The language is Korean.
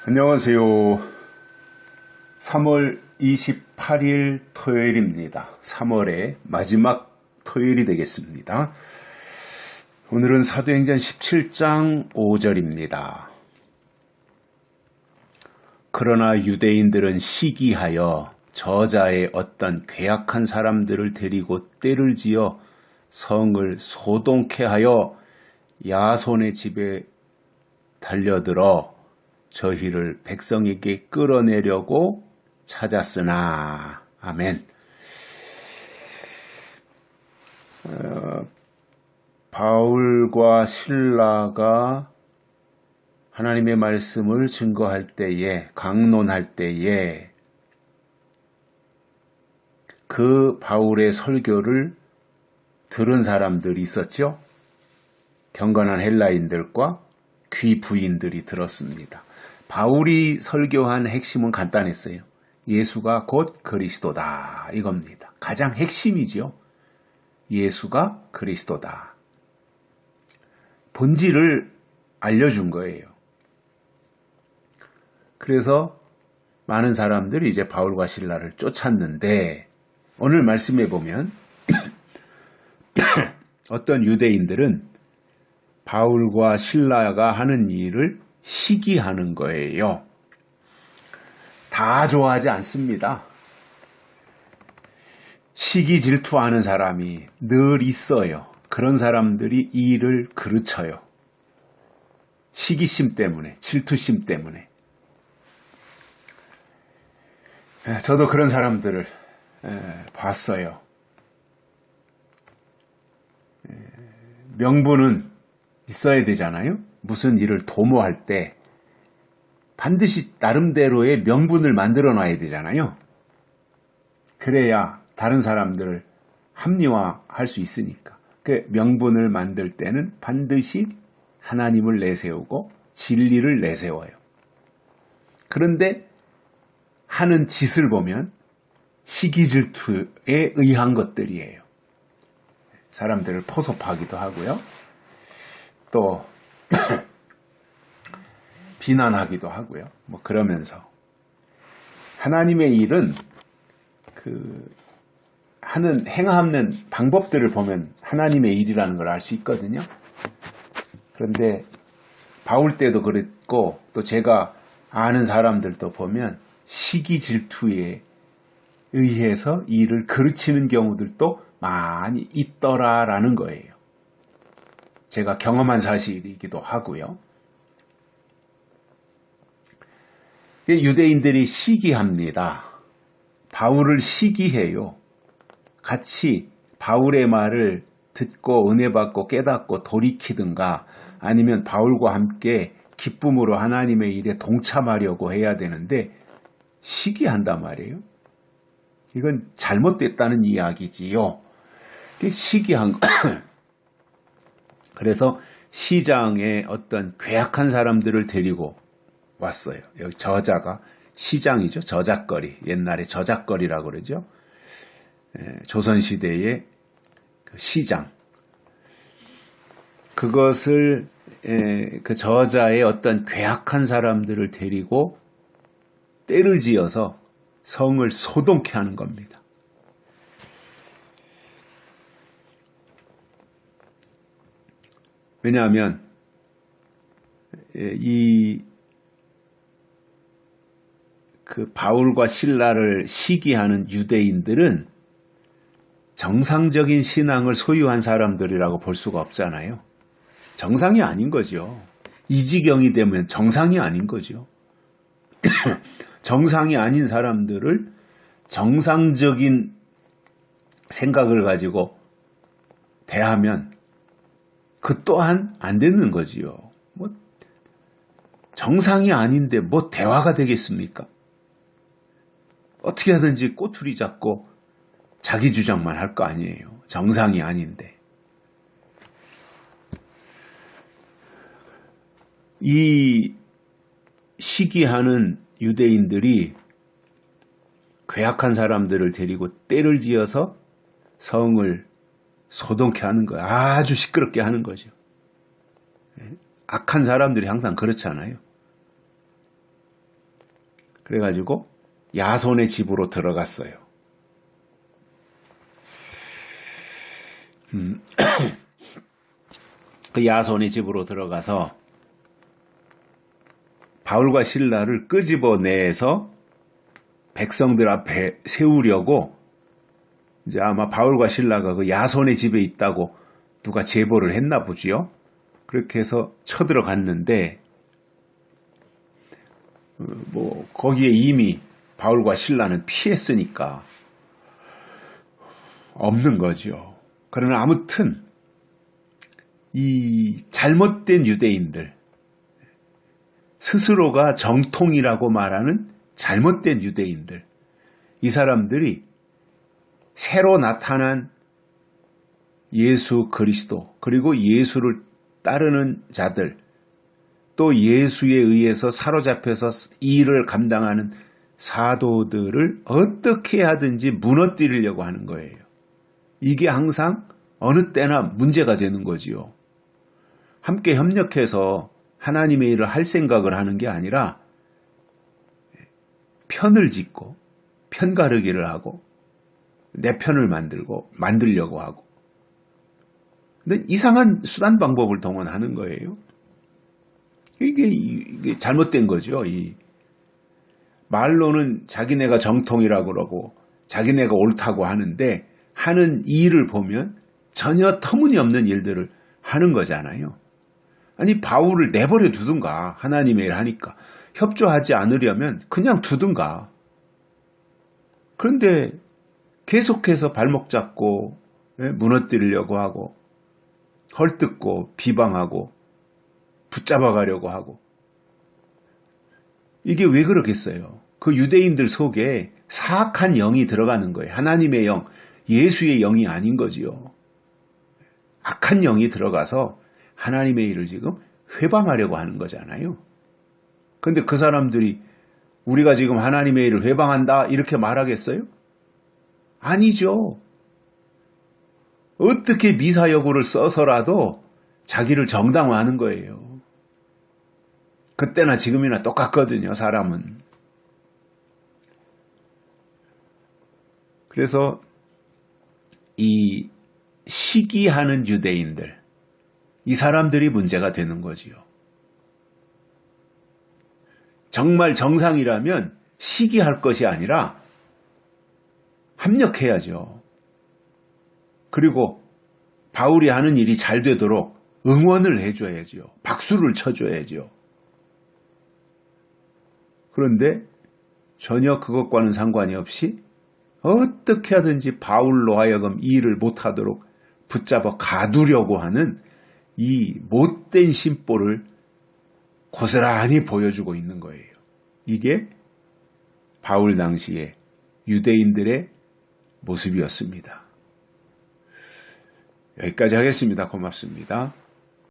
안녕하세요. 3월 28일 토요일입니다. 3월의 마지막 토요일이 되겠습니다. 오늘은 사도행전 17장 5절입니다. 그러나 유대인들은 시기하여 저자의 어떤 괴악한 사람들을 데리고 떼를 지어 성을 소동케 하여 야손의 집에 달려들어 저희를 백성에게 끌어내려고 찾았으나. 아멘. 바울과 실라가 하나님의 말씀을 증거할 때에, 강론할 때에 그 바울의 설교를 들은 사람들이 있었죠. 경건한 헬라인들과 귀부인들이 들었습니다. 바울이 설교한 핵심은 간단했어요. 예수가 곧 그리스도다, 이겁니다. 가장 핵심이죠. 예수가 그리스도다. 본질을 알려준 거예요. 그래서 많은 사람들이 이제 바울과 실라를 쫓았는데, 오늘 말씀해 보면 어떤 유대인들은 바울과 실라가 하는 일을 시기하는 거예요. 다 좋아하지 않습니다. 시기 질투하는 사람이 늘 있어요. 그런 사람들이 이 일을 그르쳐요. 시기심 때문에, 질투심 때문에. 저도 그런 사람들을 봤어요. 명분은 있어야 되잖아요. 무슨 일을 도모할 때 반드시 나름대로의 명분을 만들어 놔야 되잖아요. 그래야 다른 사람들을 합리화할 수 있으니까. 그 명분을 만들 때는 반드시 하나님을 내세우고 진리를 내세워요. 그런데 하는 짓을 보면 시기질투에 의한 것들이에요. 사람들을 포섭하기도 하고요. 또 비난하기도 하고요. 그러면서 하나님의 일은 행하는 방법들을 보면 하나님의 일이라는 걸 알 수 있거든요. 그런데 바울 때도 그랬고, 또 제가 아는 사람들도 보면 시기 질투에 의해서 일을 그르치는 경우들도 많이 있더라라는 거예요. 제가 경험한 사실이기도 하고요. 유대인들이 시기합니다. 바울을 시기해요. 같이 바울의 말을 듣고 은혜 받고 깨닫고 돌이키든가, 아니면 바울과 함께 기쁨으로 하나님의 일에 동참하려고 해야 되는데 시기한단 말이에요. 이건 잘못됐다는 이야기지요. 시기한 거. 그래서 시장에 어떤 괴악한 사람들을 데리고 왔어요. 여기 저자가 시장이죠. 저작거리. 옛날에 저작거리라고 그러죠. 조선시대의 그 시장. 그것을 그 저자의 어떤 괴악한 사람들을 데리고 떼를 지어서 성을 소동케 하는 겁니다. 왜냐하면 그 바울과 실라를 시기하는 유대인들은 정상적인 신앙을 소유한 사람들이라고 볼 수가 없잖아요. 정상이 아닌 거죠. 이 지경이 되면 정상이 아닌 거죠. 정상이 아닌 사람들을 정상적인 생각을 가지고 대하면 그 또한 안 되는 거지요. 정상이 아닌데 대화가 되겠습니까? 어떻게 하든지 꼬투리 잡고 자기 주장만 할 거 아니에요. 정상이 아닌데. 이 시기하는 유대인들이 괴악한 사람들을 데리고 떼를 지어서 성을 소동케 하는 거예요. 아주 시끄럽게 하는 거죠. 악한 사람들이 항상 그렇잖아요. 그래가지고 야손의 집으로 들어갔어요. 그 야손의 집으로 들어가서 바울과 실라를 끄집어내서 백성들 앞에 세우려고 이제 아마 바울과 실라가 그 야손의 집에 있다고 누가 제보를 했나 보지요. 그렇게 해서 쳐들어갔는데 거기에 이미 바울과 실라는 피했으니까 없는 거죠. 그러나 아무튼 이 잘못된 유대인들, 스스로가 정통이라고 말하는 잘못된 유대인들, 이 사람들이 새로 나타난 예수 그리스도, 그리고 예수를 따르는 자들, 또 예수에 의해서 사로잡혀서 이 일을 감당하는 사도들을 어떻게 하든지 무너뜨리려고 하는 거예요. 이게 항상 어느 때나 문제가 되는 거지요. 함께 협력해서 하나님의 일을 할 생각을 하는 게 아니라 편을 짓고 편가르기를 하고 내 편을 만들려고 하고, 근데 이상한 수단 방법을 동원하는 거예요. 이게 잘못된 거죠. 말로는 자기네가 정통이라고 그러고 자기네가 옳다고 하는데 하는 일을 보면 전혀 터무니없는 일들을 하는 거잖아요. 아니, 바울을 내버려 두든가. 하나님의 일 하니까 협조하지 않으려면 그냥 두든가. 그런데 계속해서 발목 잡고 무너뜨리려고 하고 헐뜯고 비방하고 붙잡아 가려고 하고, 이게 왜 그러겠어요? 그 유대인들 속에 사악한 영이 들어가는 거예요. 하나님의 영, 예수의 영이 아닌 거지요. 악한 영이 들어가서 하나님의 일을 지금 회방하려고 하는 거잖아요. 그런데 그 사람들이 우리가 지금 하나님의 일을 회방한다 이렇게 말하겠어요? 아니죠. 어떻게 미사여구를 써서라도 자기를 정당화하는 거예요. 그때나 지금이나 똑같거든요, 사람은. 그래서 이 시기하는 유대인들, 이 사람들이 문제가 되는 거지요. 정말 정상이라면 시기할 것이 아니라 합력해야죠. 그리고 바울이 하는 일이 잘 되도록 응원을 해줘야죠. 박수를 쳐줘야죠. 그런데 전혀 그것과는 상관이 없이 어떻게 하든지 바울로 하여금 이 일을 못하도록 붙잡아 가두려고 하는 이 못된 심보를 고스란히 보여주고 있는 거예요. 이게 바울 당시의 유대인들의 모습이었습니다. 여기까지 하겠습니다. 고맙습니다.